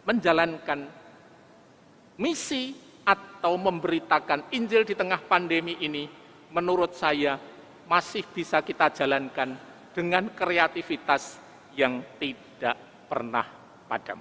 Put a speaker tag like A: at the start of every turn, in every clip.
A: menjalankan misi atau memberitakan Injil di tengah pandemi ini, menurut saya masih bisa kita jalankan dengan kreativitas yang tidak pernah padam.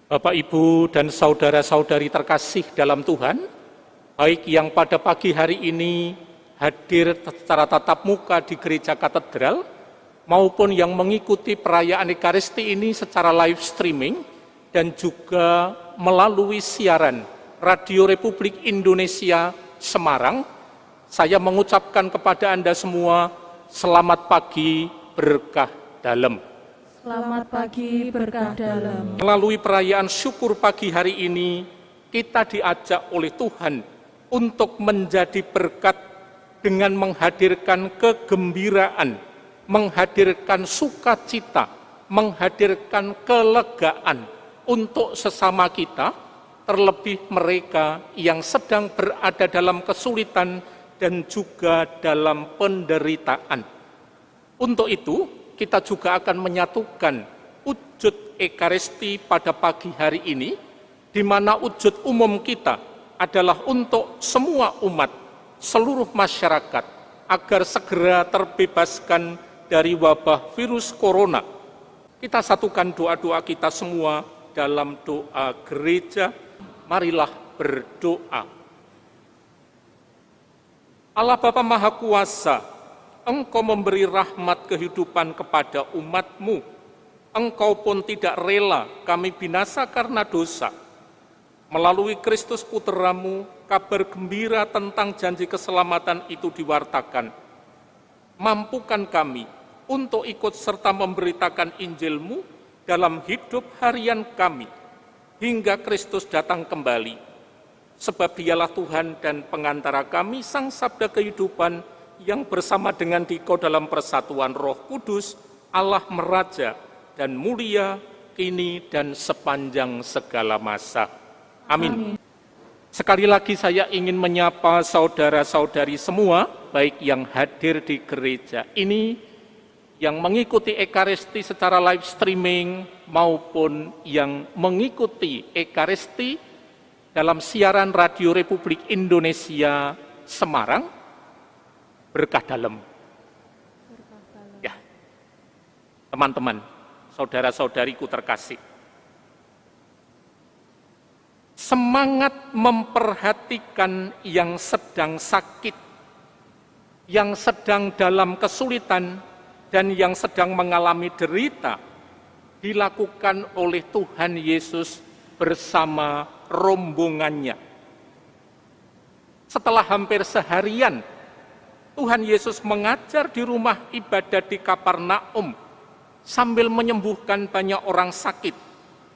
A: Bapak, Ibu, dan saudara-saudari terkasih dalam Tuhan, baik yang pada pagi hari ini hadir secara tatap muka di gereja katedral, maupun yang mengikuti perayaan Ekaristi ini secara live streaming, dan juga melalui siaran Radio Republik Indonesia Semarang, saya mengucapkan kepada Anda semua, selamat pagi berkah dalam.
B: Selamat pagi berkah dalam.
A: Melalui perayaan syukur pagi hari ini, kita diajak oleh Tuhan untuk menjadi berkat dengan menghadirkan kegembiraan, menghadirkan sukacita, menghadirkan kelegaan untuk sesama kita, terlebih mereka yang sedang berada dalam kesulitan dan juga dalam penderitaan. Untuk itu, kita juga akan menyatukan wujud Ekaristi pada pagi hari ini, di mana wujud umum kita adalah untuk semua umat, seluruh masyarakat, agar segera terbebaskan dari wabah virus corona. Kita satukan doa-doa kita semua dalam doa gereja. Marilah berdoa. Allah Bapa Maha Kuasa, Engkau memberi rahmat kehidupan kepada umat-Mu. Engkau pun tidak rela kami binasa karena dosa. Melalui Kristus Putra-Mu, kabar gembira tentang janji keselamatan itu diwartakan. Mampukan kami untuk ikut serta memberitakan Injil-Mu dalam hidup harian kami, hingga Kristus datang kembali. Sebab Dialah Tuhan dan pengantara kami, Sang Sabda kehidupan, yang bersama dengan Dikau dalam persatuan Roh Kudus, Allah meraja dan mulia, kini dan sepanjang segala masa. Amin. Sekali lagi saya ingin menyapa saudara-saudari semua, baik yang hadir di gereja ini, yang mengikuti Ekaristi secara live streaming, maupun yang mengikuti Ekaristi dalam siaran Radio Republik Indonesia Semarang, berkah dalam. Ya, teman-teman, saudara-saudariku terkasih, semangat memperhatikan yang sedang sakit, yang sedang dalam kesulitan, dan yang sedang mengalami derita, dilakukan oleh Tuhan Yesus bersama rombongannya. Setelah hampir seharian, Tuhan Yesus mengajar di rumah ibadat di Kapernaum, sambil menyembuhkan banyak orang sakit,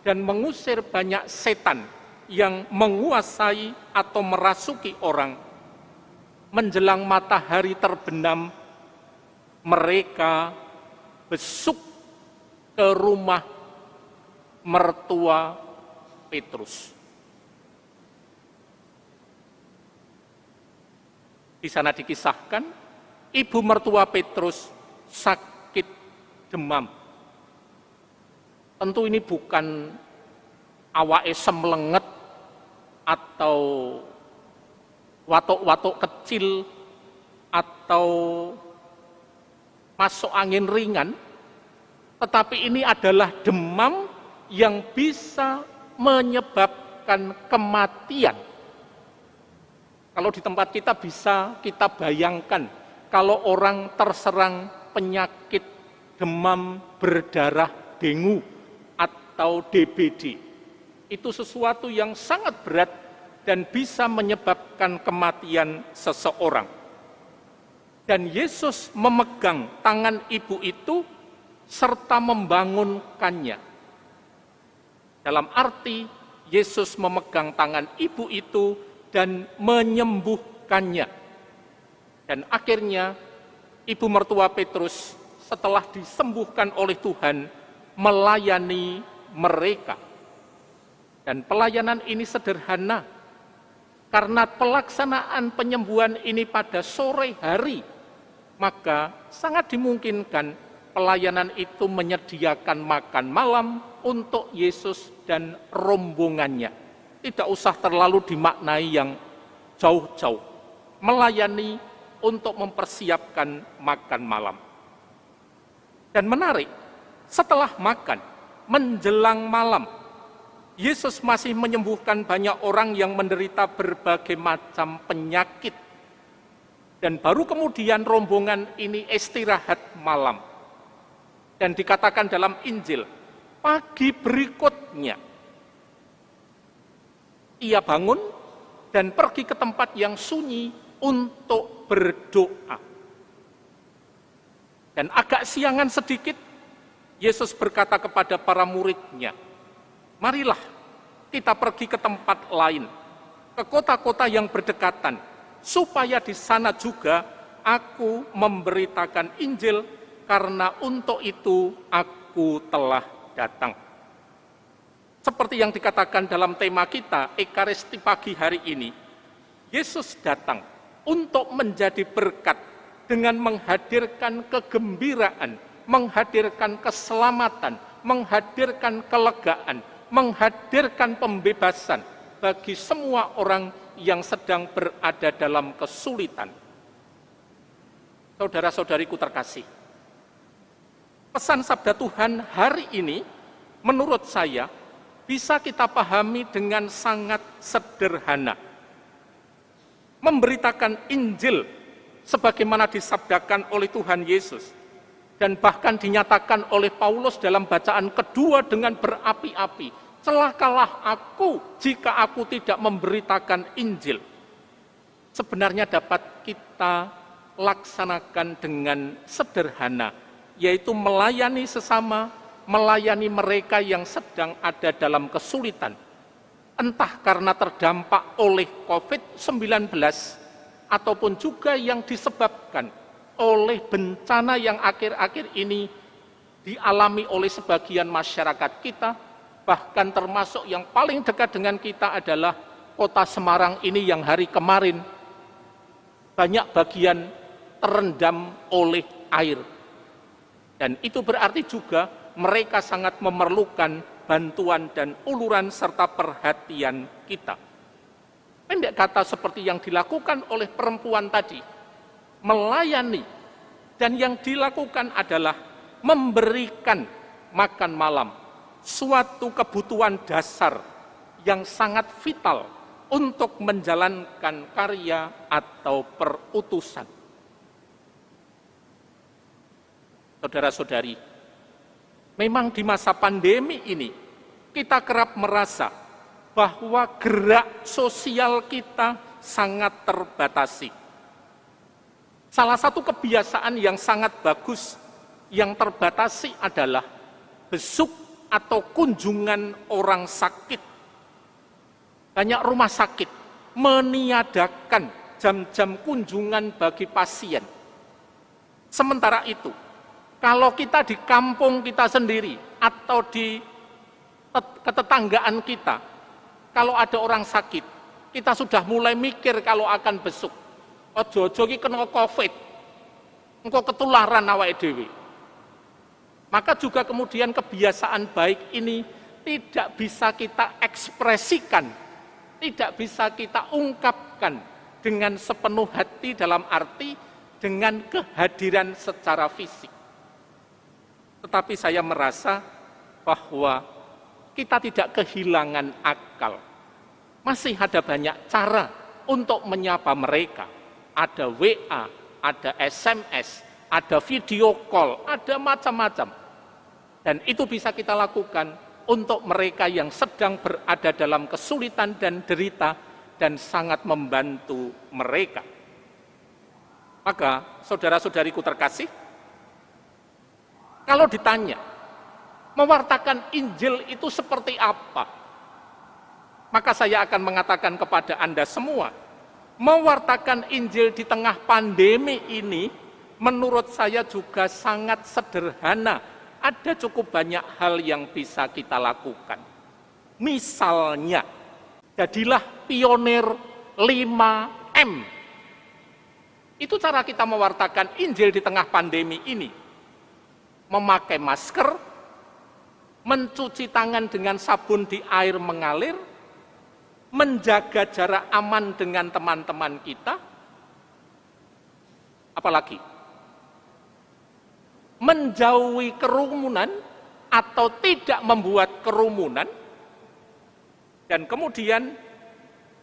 A: dan mengusir banyak setan yang menguasai atau merasuki orang. Menjelang matahari terbenam, mereka besuk ke rumah mertua Petrus. Di sana dikisahkan, ibu mertua Petrus sakit demam. Tentu ini bukan awake semlenget atau watuk-watuk kecil atau masuk angin ringan, tetapi ini adalah demam yang bisa menyebabkan kematian. Kalau di tempat kita bisa kita bayangkan, kalau orang terserang penyakit demam berdarah dengue atau DBD, itu sesuatu yang sangat berat dan bisa menyebabkan kematian seseorang. Dan Yesus memegang tangan ibu itu serta membangunkannya. Dalam arti Yesus memegang tangan ibu itu dan menyembuhkannya. Dan akhirnya ibu mertua Petrus setelah disembuhkan oleh Tuhan melayani mereka. Dan pelayanan ini sederhana, karena pelaksanaan penyembuhan ini pada sore hari, maka sangat dimungkinkan pelayanan itu menyediakan makan malam untuk Yesus dan rombongannya. Tidak usah terlalu dimaknai yang jauh-jauh. Melayani untuk mempersiapkan makan malam. Dan menarik, setelah makan, menjelang malam, Yesus masih menyembuhkan banyak orang yang menderita berbagai macam penyakit. Dan baru kemudian rombongan ini istirahat malam. Dan dikatakan dalam Injil, pagi berikutnya, ia bangun dan pergi ke tempat yang sunyi untuk berdoa. Dan agak siangan sedikit, Yesus berkata kepada para muridnya, marilah kita pergi ke tempat lain, ke kota-kota yang berdekatan, supaya di sana juga aku memberitakan Injil, karena untuk itu aku telah datang. Seperti yang dikatakan dalam tema kita, Ekaristi pagi hari ini, Yesus datang untuk menjadi berkat dengan menghadirkan kegembiraan, menghadirkan keselamatan, menghadirkan kelegaan, menghadirkan pembebasan bagi semua orang yang sedang berada dalam kesulitan. Saudara-saudariku terkasih, pesan sabda Tuhan hari ini menurut saya bisa kita pahami dengan sangat sederhana. Memberitakan Injil sebagaimana disabdakan oleh Tuhan Yesus dan bahkan dinyatakan oleh Paulus dalam bacaan kedua dengan berapi-api. Celakalah aku jika aku tidak memberitakan Injil. Sebenarnya dapat kita laksanakan dengan sederhana, yaitu melayani sesama, melayani mereka yang sedang ada dalam kesulitan. Entah karena terdampak oleh COVID-19, ataupun juga yang disebabkan oleh bencana yang akhir-akhir ini dialami oleh sebagian masyarakat kita, bahkan termasuk yang paling dekat dengan kita adalah kota Semarang ini yang hari kemarin banyak bagian terendam oleh air. Dan itu berarti juga mereka sangat memerlukan bantuan dan uluran serta perhatian kita. Pendek kata seperti yang dilakukan oleh perempuan tadi, melayani, dan yang dilakukan adalah memberikan makan malam, suatu kebutuhan dasar yang sangat vital untuk menjalankan karya atau perutusan. Saudara-saudari, memang di masa pandemi ini kita kerap merasa bahwa gerak sosial kita sangat terbatasi. Salah satu kebiasaan yang sangat bagus yang terbatasi adalah besuk atau kunjungan orang sakit. Banyak rumah sakit meniadakan jam-jam kunjungan bagi pasien. Sementara itu, kalau kita di kampung kita sendiri atau di ketetanggaan kita, kalau ada orang sakit, kita sudah mulai mikir kalau akan besuk. Ojo-ojo iki kena COVID, engko ketularan awake dhewe. Maka juga kemudian kebiasaan baik ini tidak bisa kita ekspresikan, tidak bisa kita ungkapkan dengan sepenuh hati dalam arti dengan kehadiran secara fisik. Tetapi saya merasa bahwa kita tidak kehilangan akal. Masih ada banyak cara untuk menyapa mereka. Ada WA, ada SMS, ada video call, ada macam-macam. Dan itu bisa kita lakukan untuk mereka yang sedang berada dalam kesulitan dan derita dan sangat membantu mereka. Maka, saudara-saudariku terkasih, kalau ditanya, mewartakan Injil itu seperti apa? Maka saya akan mengatakan kepada Anda semua, mewartakan Injil di tengah pandemi ini, menurut saya juga sangat sederhana. Ada cukup banyak hal yang bisa kita lakukan. Misalnya, jadilah pionir 5M. Itu cara kita mewartakan Injil di tengah pandemi ini. Memakai masker, mencuci tangan dengan sabun di air mengalir, menjaga jarak aman dengan teman-teman kita, apalagi menjauhi kerumunan atau tidak membuat kerumunan, dan kemudian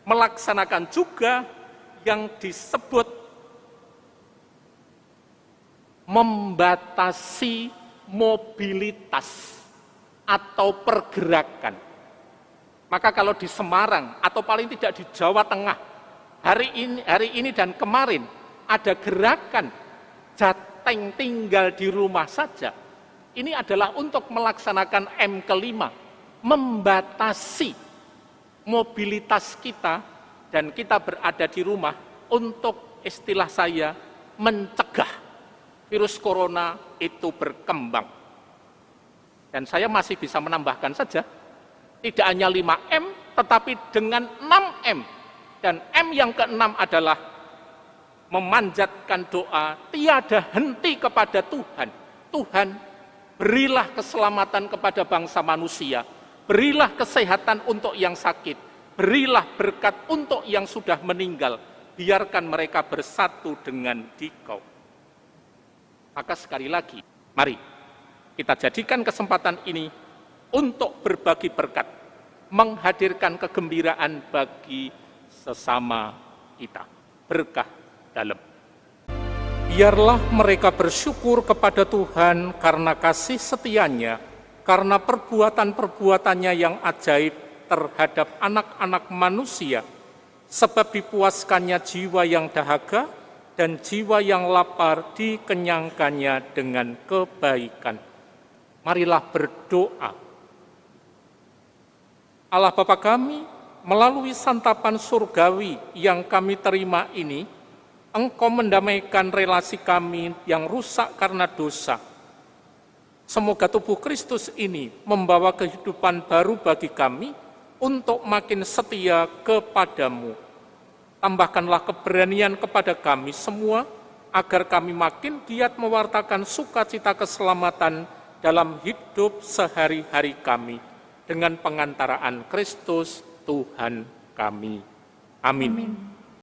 A: melaksanakan juga yang disebut membatasi mobilitas atau pergerakan. Maka kalau di Semarang atau paling tidak di Jawa Tengah, hari ini dan kemarin ada gerakan Jateng tinggal di rumah saja. Ini adalah untuk melaksanakan M kelima, membatasi mobilitas kita dan kita berada di rumah untuk, istilah saya, mencegah virus corona itu berkembang. Dan saya masih bisa menambahkan saja, tidak hanya 5M, tetapi dengan 6M. Dan M yang ke-6 adalah memanjatkan doa tiada henti kepada Tuhan. Tuhan, berilah keselamatan kepada bangsa manusia, berilah kesehatan untuk yang sakit, berilah berkat untuk yang sudah meninggal, biarkan mereka bersatu dengan Dikau. Maka sekali lagi, mari kita jadikan kesempatan ini untuk berbagi berkat, menghadirkan kegembiraan bagi sesama kita. Berkah dalam. Biarlah mereka bersyukur kepada Tuhan karena kasih setianya, karena perbuatan-perbuatannya yang ajaib terhadap anak-anak manusia, sebab dipuaskannya jiwa yang dahaga dan jiwa yang lapar dikenyangkannya dengan kebaikan. Marilah berdoa. Allah Bapa kami, melalui santapan surgawi yang kami terima ini, Engkau mendamaikan relasi kami yang rusak karena dosa. Semoga tubuh Kristus ini membawa kehidupan baru bagi kami untuk makin setia kepadamu. Tambahkanlah keberanian kepada kami semua, agar kami makin giat mewartakan sukacita keselamatan dalam hidup sehari-hari kami, dengan pengantaraan Kristus Tuhan kami. Amin.